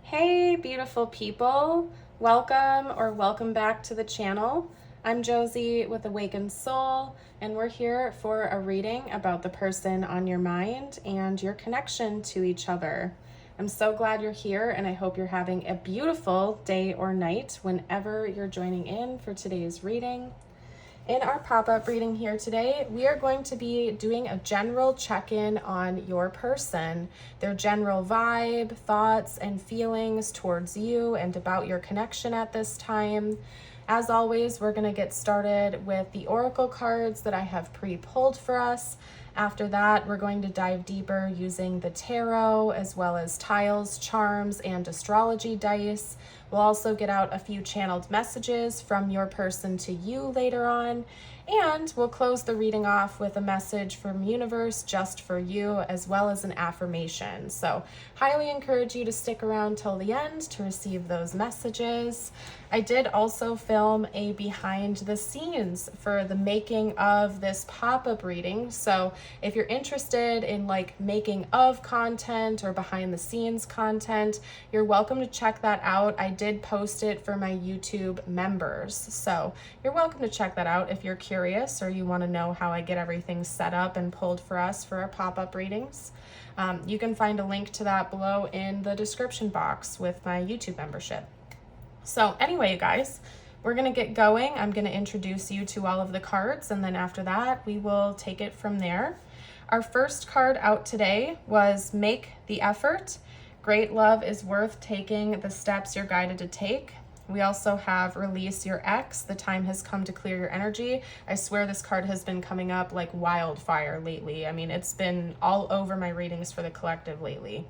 Hey, beautiful people. Welcome back to the channel. I'm Josie with Awakened Soul, and we're here for a reading about the person on your mind and your connection to each other. I'm so glad you're here, and I hope you're having a beautiful day or night whenever you're joining in for today's reading. In our pop-up reading here today, we are going to be doing a general check-in on your person, their general vibe, thoughts, and feelings towards you and about your connection at this time. As always, we're going to get started with the oracle cards that I have pre-pulled for us. After that, we're going to dive deeper using the tarot as well as tiles, charms, and astrology dice. We'll also get out a few channeled messages from your person to you later on. And we'll close the reading off with a message from universe just for you, as well as an affirmation. So highly encourage you to stick around till the end to receive those messages. I did also film a behind the scenes for the making of this pop-up reading. So if you're interested in like making of content or behind the scenes content, you're welcome to check that out. I did post it for my YouTube members. So you're welcome to check that out if you're curious or you want to know how I get everything set up and pulled for us for our pop-up readings. You can find a link to that below in the description box with my YouTube membership. So anyway, you guys, we're going to get going. I'm going to introduce you to all of the cards, and then after that, we will take it from there. Our first card out today was Make the Effort. Great love is worth taking the steps you're guided to take. We also have Release Your Ex. The time has come to clear your energy. I swear this card has been coming up like wildfire lately. I mean, it's been all over my readings for the collective lately.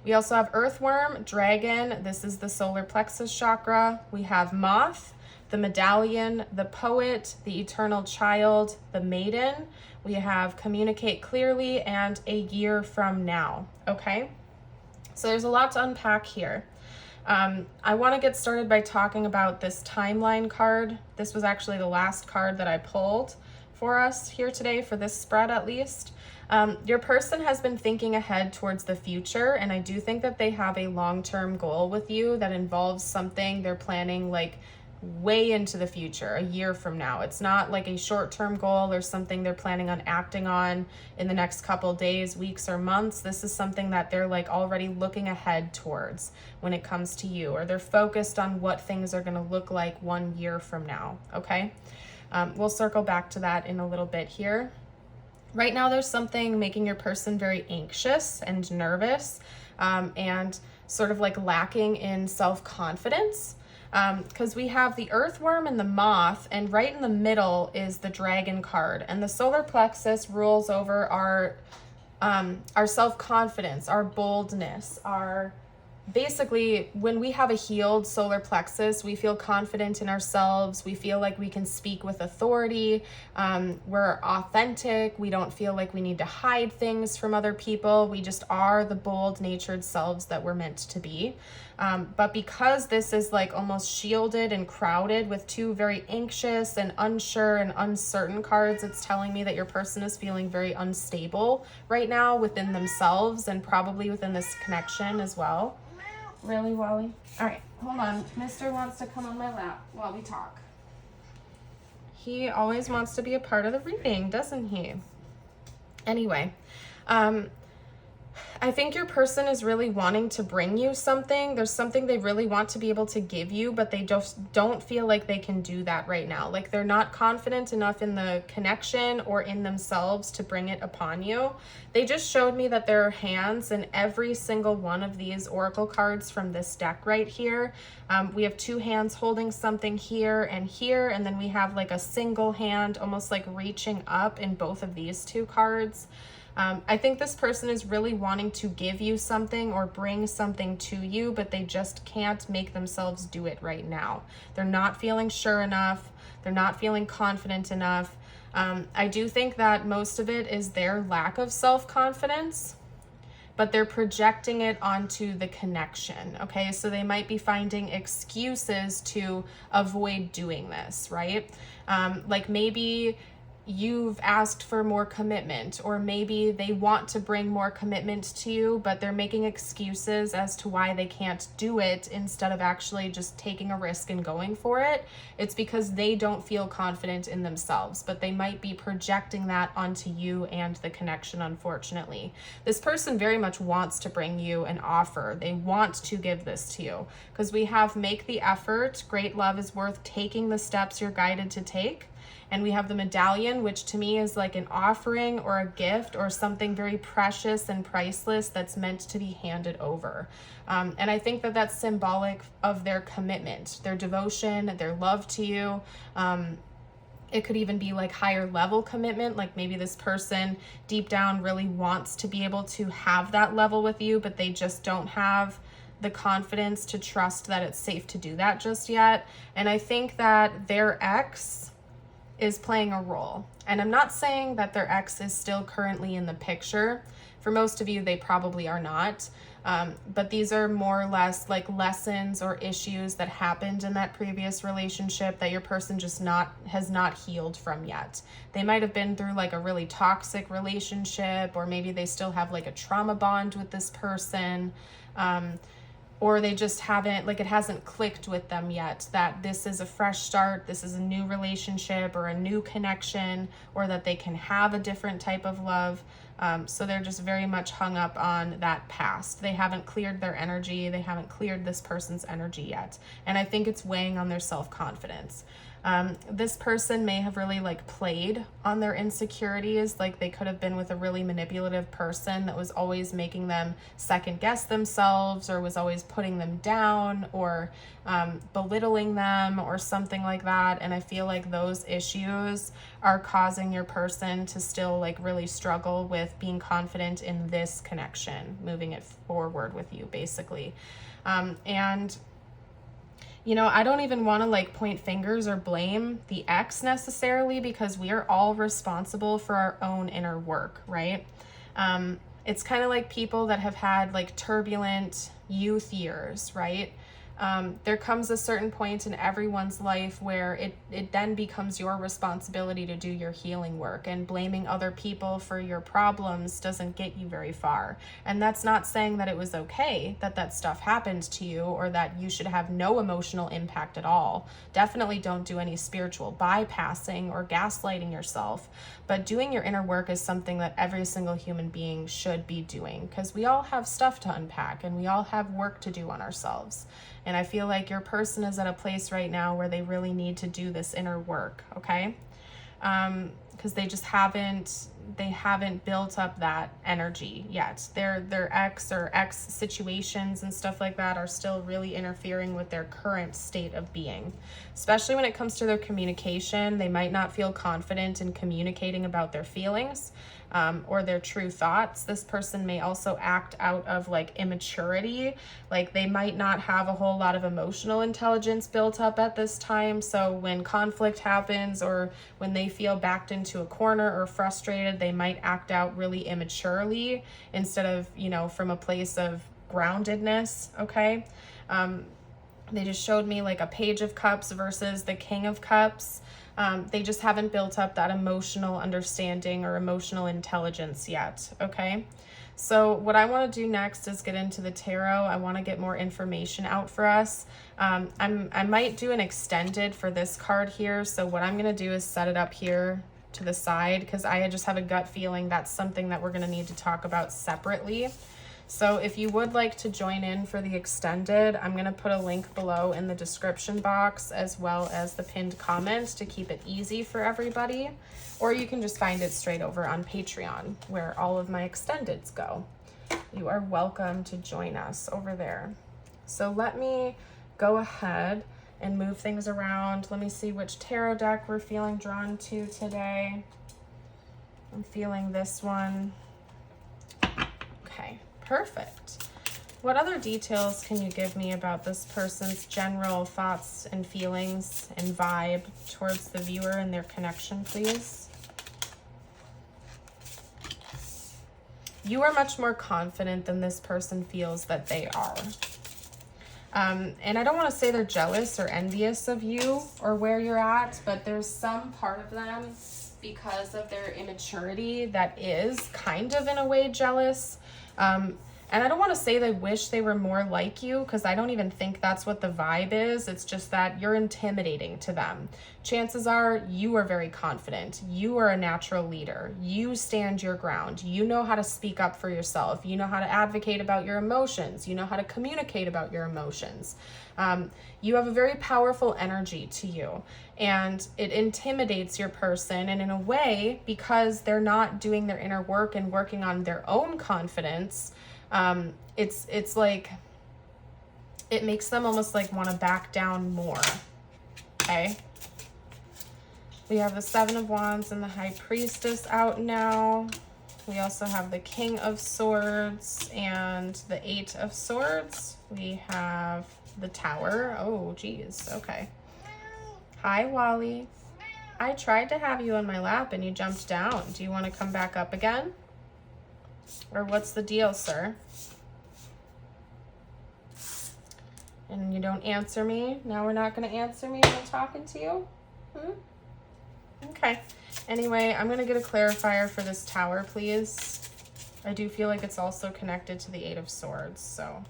We also have Earthworm, Dragon. This is the solar plexus chakra. We have Moth, the Medallion, the Poet, the Eternal Child, the Maiden. We have Communicate Clearly and A Year From Now. Okay, so there's a lot to unpack here. I want to get started by talking about this timeline card. This was actually the last card that I pulled for us here today, for this spread at least. Your person has been thinking ahead towards the future, and I do think that they have a long-term goal with you that involves something they're planning like way into the future, a year from now. It's not like a short-term goal or something they're planning on acting on in the next couple days, weeks, or months. This is something that they're like already looking ahead towards when it comes to you, or they're focused on what things are going to look like 1 year from now. Okay, we'll circle back to that in a little bit here. Right now, there's something making your person very anxious and nervous, and sort of like lacking in self-confidence. Because we have the Earthworm and the Moth, and right in the middle is the Dragon card. And the solar plexus rules over our self-confidence, our boldness, basically, when we have a healed solar plexus, we feel confident in ourselves. We feel like we can speak with authority. We're authentic. We don't feel like we need to hide things from other people. We just are the bold natured selves that we're meant to be. But because this is like almost shielded and crowded with two very anxious and unsure and uncertain cards, it's telling me that your person is feeling very unstable right now within themselves and probably within this connection as well. Really, Wally? All right, hold on. Mister wants to come on my lap while we talk. He always wants to be a part of the reading, doesn't he? Anyway, I think your person is really wanting to bring you something. There's something they really want to be able to give you, but they just don't feel like they can do that right now. Like they're not confident enough in the connection or in themselves to bring it upon you. They just showed me that there are hands in every single one of these oracle cards from this deck right here. We have two hands holding something here, and then we have like a single hand almost like reaching up in both of these two cards. I think this person is really wanting to give you something or bring something to you, but they just can't make themselves do it right now. They're not feeling sure enough. They're not feeling confident enough. I do think that most of it is their lack of self-confidence, but they're projecting it onto the connection. Okay, so they might be finding excuses to avoid doing this, right? Like maybe you've asked for more commitment, or maybe they want to bring more commitment to you, but they're making excuses as to why they can't do it instead of actually just taking a risk and going for it. It's because they don't feel confident in themselves, but they might be projecting that onto you and the connection, unfortunately. This person very much wants to bring you an offer. They want to give this to you, because we have make the effort. Great love is worth taking the steps you're guided to take. And we have the medallion, which to me is like an offering or a gift or something very precious and priceless that's meant to be handed over. And I think that that's symbolic of their commitment, their devotion, their love to you. It could even be like higher level commitment, like maybe this person deep down really wants to be able to have that level with you, but they just don't have the confidence to trust that it's safe to do that just yet. And I think that their ex is playing a role. And I'm not saying that their ex is still currently in the picture. For most of you, they probably are not. But these are more or less like lessons or issues that happened in that previous relationship that your person just has not healed from yet. They might have been through like a really toxic relationship, or maybe they still have like a trauma bond with this person. Or they just haven't, like it hasn't clicked with them yet that this is a fresh start, this is a new relationship or a new connection, or that they can have a different type of love. So they're just very much hung up on that past. They haven't cleared their energy. They haven't cleared this person's energy yet. And I think it's weighing on their self-confidence. This person may have really like played on their insecurities. Like they could have been with a really manipulative person that was always making them second guess themselves, or was always putting them down, or belittling them or something like that. And I feel like those issues are causing your person to still like really struggle with being confident in this connection, moving it forward with you basically. And you know, I don't even want to like point fingers or blame the ex necessarily, because we are all responsible for our own inner work, right? It's kind of like people that have had like turbulent youth years, right? There comes a certain point in everyone's life where it then becomes your responsibility to do your healing work, and blaming other people for your problems doesn't get you very far. And that's not saying that it was okay that that stuff happened to you, or that you should have no emotional impact at all. Definitely don't do any spiritual bypassing or gaslighting yourself, but doing your inner work is something that every single human being should be doing, because we all have stuff to unpack and we all have work to do on ourselves. And I feel like your person is at a place right now where they really need to do this inner work, okay? Because they just haven't built up that energy yet. Their ex or ex situations and stuff like that are still really interfering with their current state of being. Especially when it comes to their communication, they might not feel confident in communicating about their feelings. Or their true thoughts. This person may also act out of like immaturity. Like they might not have a whole lot of emotional intelligence built up at this time. So when conflict happens, or when they feel backed into a corner or frustrated, they might act out really immaturely instead of, you know, from a place of groundedness. Okay. They just showed me like a Page of Cups versus the King of Cups. They just haven't built up that emotional understanding or emotional intelligence yet, okay? So what I want to do next is get into the tarot. I want to get more information out for us. I might do an extended for this card here. So what I'm going to do is set it up here to the side, because I just have a gut feeling that's something that we're going to need to talk about separately. So if you would like to join in for the extended, I'm going to put a link below in the description box, as well as the pinned comment, to keep it easy for everybody. Or you can just find it straight over on Patreon, where all of my extendeds go. You are welcome to join us over there. So let me go ahead and move things around. Let me see which tarot deck we're feeling drawn to today. I'm feeling this one. Okay. Perfect. What other details can you give me about this person's general thoughts and feelings and vibe towards the viewer and their connection, please? You are much more confident than this person feels that they are. And I don't want to say they're jealous or envious of you or where you're at, but there's some part of them because of their immaturity that is kind of in a way jealous. And I don't want to say they wish they were more like you, because I don't even think that's what the vibe is. It's just that you're intimidating to them. Chances are you are very confident. You are a natural leader. You stand your ground. You know how to speak up for yourself. You know how to advocate about your emotions. You know how to communicate about your emotions. You have a very powerful energy to you, and it intimidates your person. And in a way, because they're not doing their inner work and working on their own confidence, it's like, it makes them almost like want to back down more. Okay. We have the Seven of Wands and the High Priestess out now. We also have the King of Swords and the Eight of Swords. We have the Tower. Oh, geez. Okay. Hi, Wally. I tried to have you on my lap and you jumped down. Do you want to come back up again? Or what's the deal, sir? And you don't answer me. Now we're not going to answer me when I'm talking to you? Okay. Anyway, I'm going to get a clarifier for this Tower, please. I do feel like it's also connected to the Eight of Swords, so.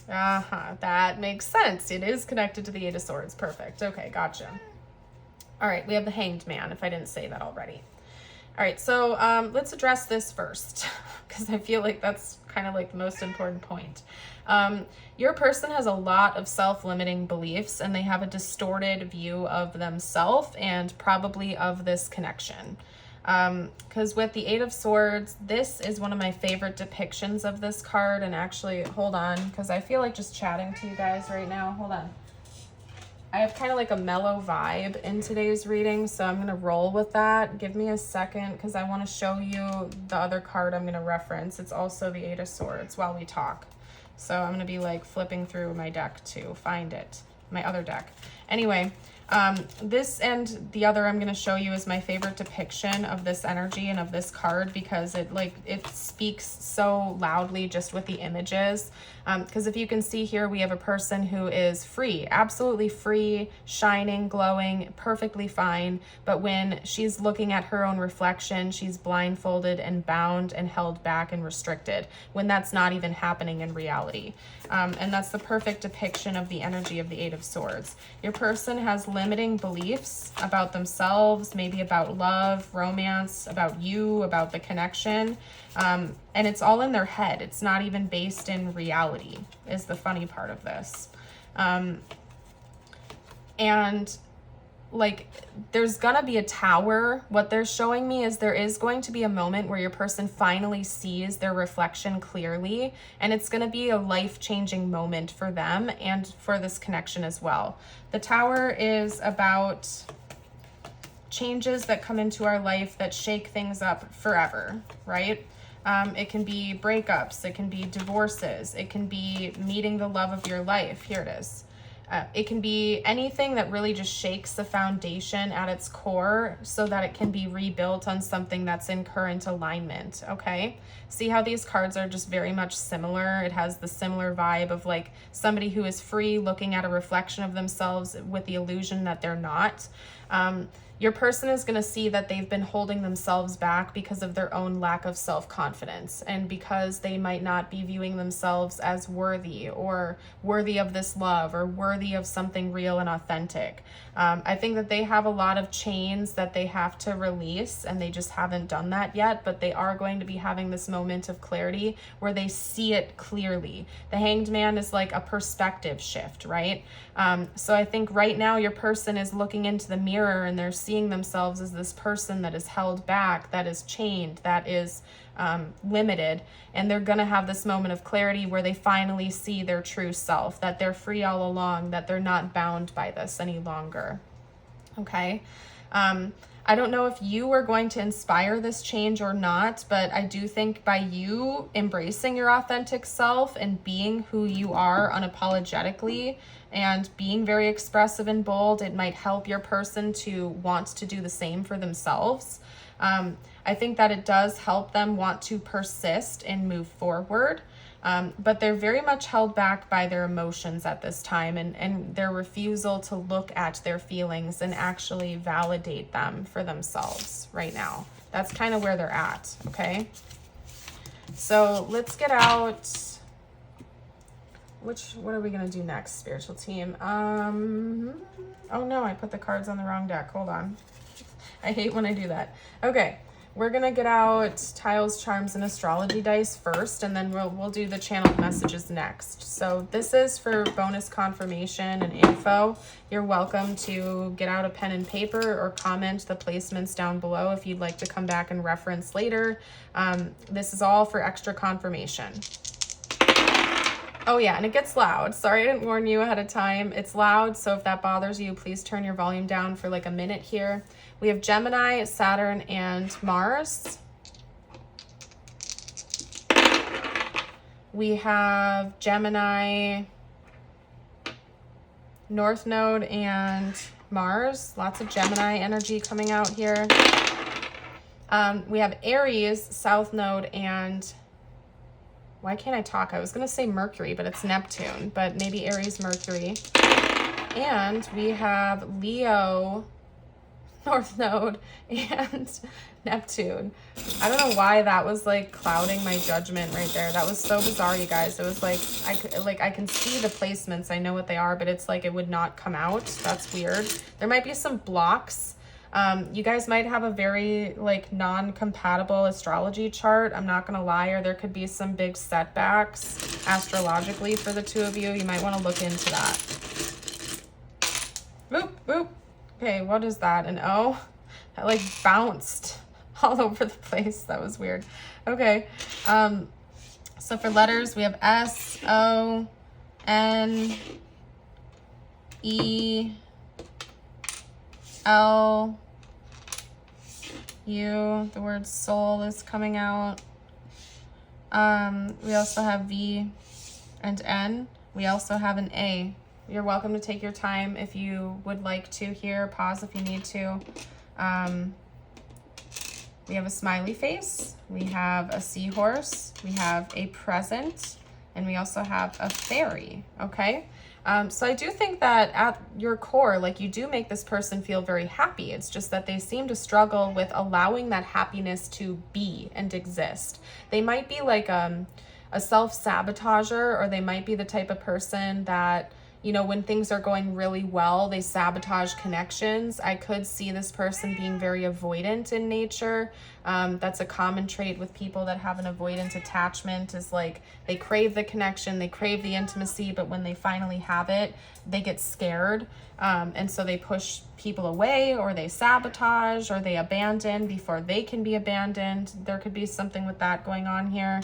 That makes sense. It is connected to the Eight of Swords. Perfect. Okay, gotcha. All right, we have the Hanged Man, if I didn't say that already. All right, so let's address this first, because I feel like that's kind of like the most important point. Your person has a lot of self-limiting beliefs, and they have a distorted view of themselves and probably of this connection. Because with the Eight of Swords, this is one of my favorite depictions of this card. And actually, hold on, because I feel like just chatting to you guys right now. Hold on. I have kind of like a mellow vibe in today's reading, so I'm going to roll with that. Give me a second, because I want to show you the other card I'm going to reference. It's also the Eight of Swords while we talk. So I'm going to be like flipping through my deck to find it, my other deck. Anyway, this and the other I'm going to show you is my favorite depiction of this energy and of this card, because it speaks so loudly just with the images. Because if you can see here, we have a person who is free, absolutely free, shining, glowing, perfectly fine. But when she's looking at her own reflection, she's blindfolded and bound and held back and restricted, when that's not even happening in reality. And that's the perfect depiction of the energy of the Eight of Swords. Your person has limiting beliefs about themselves, maybe about love, romance, about you, about the connection. And it's all in their head. It's not even based in reality, is the funny part of this. And like, there's gonna be a tower. What they're showing me is there is going to be a moment where your person finally sees their reflection clearly, and it's gonna be a life-changing moment for them and for this connection as well. The Tower is about changes that come into our life that shake things up forever, right? It can be breakups, it can be divorces, it can be meeting the love of your life. Here it is. It can be anything that really just shakes the foundation at its core so that it can be rebuilt on something that's in current alignment, okay? See how these cards are just very much similar? It has the similar vibe of like somebody who is free looking at a reflection of themselves with the illusion that they're not. Your person is going to see that they've been holding themselves back because of their own lack of self-confidence, and because they might not be viewing themselves as worthy or worthy of this love or worthy of something real and authentic. I think that they have a lot of chains that they have to release, and they just haven't done that yet, but they are going to be having this moment of clarity where they see it clearly. The Hanged Man is like a perspective shift, right? So I think right now your person is looking into the mirror and they're seeing themselves as this person that is held back, that is chained, that is limited, and they're gonna have this moment of clarity where they finally see their true self, that they're free all along, that they're not bound by this any longer. Okay. I don't know if you are going to inspire this change or not, but I do think by you embracing your authentic self and being who you are unapologetically and being very expressive and bold, it might help your person to want to do the same for themselves. I think that it does help them want to persist and move forward. But they're very much held back by their emotions at this time, and their refusal to look at their feelings and actually validate them for themselves right now. That's kind of where they're at, okay? So let's get out, what are we going to do next, spiritual team? Oh no, I put the cards on the wrong deck. Hold on. I hate when I do that. Okay. We're going to get out tiles, charms, and astrology dice first, and then we'll do the channeled messages next. So this is for bonus confirmation and info. You're welcome to get out a pen and paper or comment the placements down below if you'd like to come back and reference later. This is all for extra confirmation. Oh yeah, and it gets loud. Sorry I didn't warn you ahead of time. It's loud, so if that bothers you, please turn your volume down for like a minute here. We have Gemini, Saturn, and Mars. We have Gemini, North Node, and Mars. Lots of Gemini energy coming out here. We have Aries, South Node, and why can't I talk? I was going to say Mercury, but it's Neptune, but maybe Aries, Mercury. And we have Leo, North Node, and Neptune. I don't know why that was like clouding my judgment right there. That was so bizarre, you guys. It was like I can see the placements. I know what they are, but it's like it would not come out. That's weird. There might be some blocks. You guys might have a very like non-compatible astrology chart. I'm not gonna lie, or there could be some big setbacks astrologically for the two of you. You might want to look into that. Boop, boop. Okay, what is that? An O? That like bounced all over the place. That was weird. Okay. So for letters, we have S, O, N, E, L, U. The word soul is coming out. We also have V and N. We also have an A. You're welcome to take your time if you would like to here. Pause if you need to. We have a smiley face. We have a seahorse. We have a present. And we also have a fairy, okay? So I do think that at your core, like you do make this person feel very happy. It's just that they seem to struggle with allowing that happiness to be and exist. They might be like a self-sabotager, or they might be the type of person that, you know, when things are going really well, they sabotage connections. I could see this person being very avoidant in nature. That's a common trait with people that have an avoidant attachment, is like they crave the connection, they crave the intimacy, but when they finally have it, they get scared. And so they push people away, or they sabotage, or they abandon before they can be abandoned. There could be something with that going on here.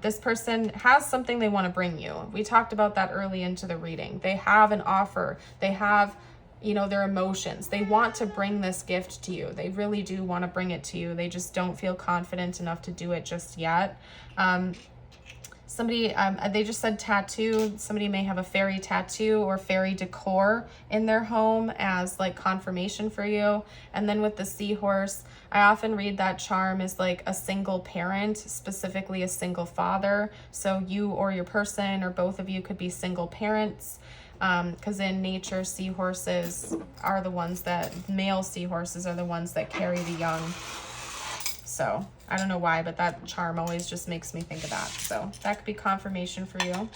This person has something they want to bring you. We talked about that early into the reading. They have an offer. They have, you know, their emotions. They want to bring this gift to you. They really do want to bring it to you. They just don't feel confident enough to do it just yet. Somebody, they just said tattoo. Somebody may have a fairy tattoo or fairy decor in their home as like confirmation for you. And then with the seahorse, I often read that charm is like a single parent, specifically a single father. So you or your person or both of you could be single parents. Because in nature, seahorses are the ones that, male seahorses are the ones that carry the young. So I don't know why, but that charm always just makes me think of that. So that could be confirmation for you.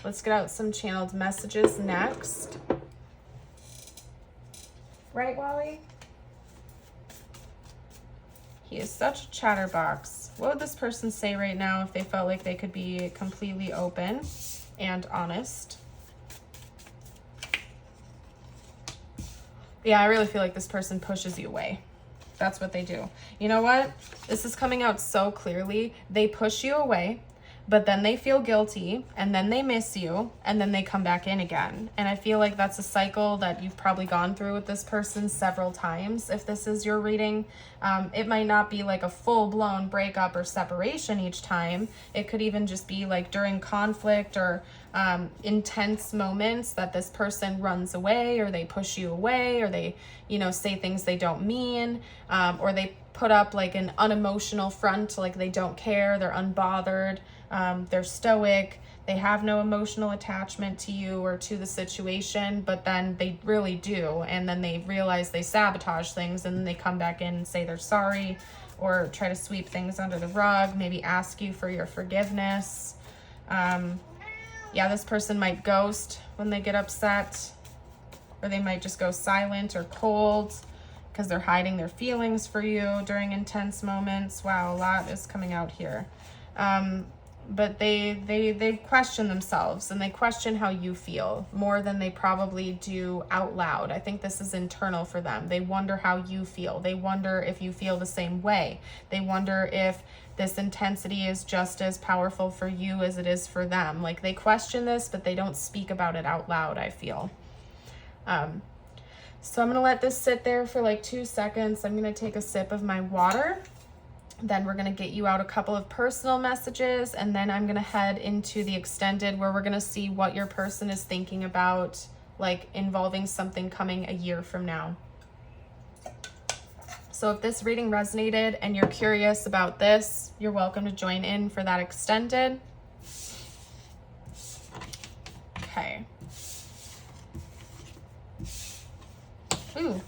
Let's get out some channeled messages next. Right, Wally? He is such a chatterbox. What would this person say right now if they felt like they could be completely open and honest? Yeah, I really feel like this person pushes you away. That's what they do. You know what? This is coming out so clearly. They push you away, but then they feel guilty, and then they miss you, and then they come back in again. And I feel like that's a cycle that you've probably gone through with this person several times. If this is your reading, it might not be like a full-blown breakup or separation each time. It could even just be like during conflict or intense moments that this person runs away, or they push you away, or they, you know, say things they don't mean, or they put up like an unemotional front, like they don't care, they're unbothered. They're stoic. They have no emotional attachment to you or to the situation, but then they really do. And then they realize they sabotage things, and then they come back in and say they're sorry, or try to sweep things under the rug, maybe ask you for your forgiveness. Yeah, this person might ghost when they get upset, or they might just go silent or cold because they're hiding their feelings for you during intense moments. Wow, a lot is coming out here. But they question themselves, and they question how you feel more than they probably do out loud. I think this is internal for them. They wonder how you feel. They wonder if you feel the same way. They wonder if this intensity is just as powerful for you as it is for them. Like, they question this, but they don't speak about it out loud, I feel. So I'm going to let this sit there for like 2 seconds. I'm going to take a sip of my water. Then we're going to get you out a couple of personal messages, and then I'm going to head into the extended, where we're going to see what your person is thinking about, like involving something coming a year from now. So if this reading resonated and you're curious about this, you're welcome to join in for that extended. Okay. Ooh.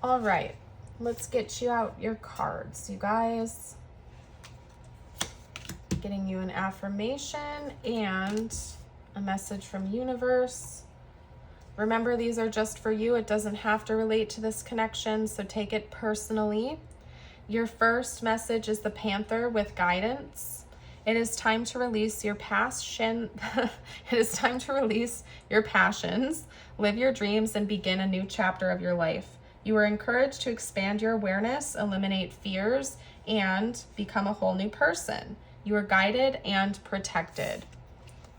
All right. Let's get you out your cards, you guys. Getting you an affirmation and a message from universe. Remember, these are just for you. It doesn't have to relate to this connection, so take it personally. Your first message is the Panther with guidance. It is time to release your passion. It is time to release your passions, live your dreams, and begin a new chapter of your life. You are encouraged to expand your awareness, eliminate fears, and become a whole new person. You are guided and protected.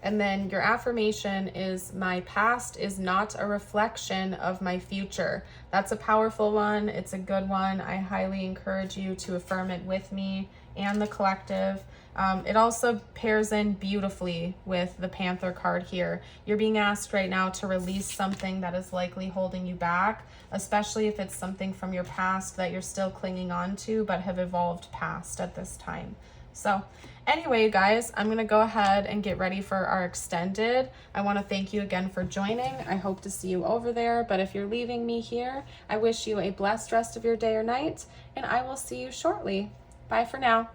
And then your affirmation is, my past is not a reflection of my future. That's a powerful one. It's a good one. I highly encourage you to affirm it with me and the collective. It also pairs in beautifully with the Panther card here. You're being asked right now to release something that is likely holding you back, especially if it's something from your past that you're still clinging on to but have evolved past at this time. So anyway, you guys, I'm going to go ahead and get ready for our extended. I want to thank you again for joining. I hope to see you over there, but if you're leaving me here, I wish you a blessed rest of your day or night, and I will see you shortly. Bye for now.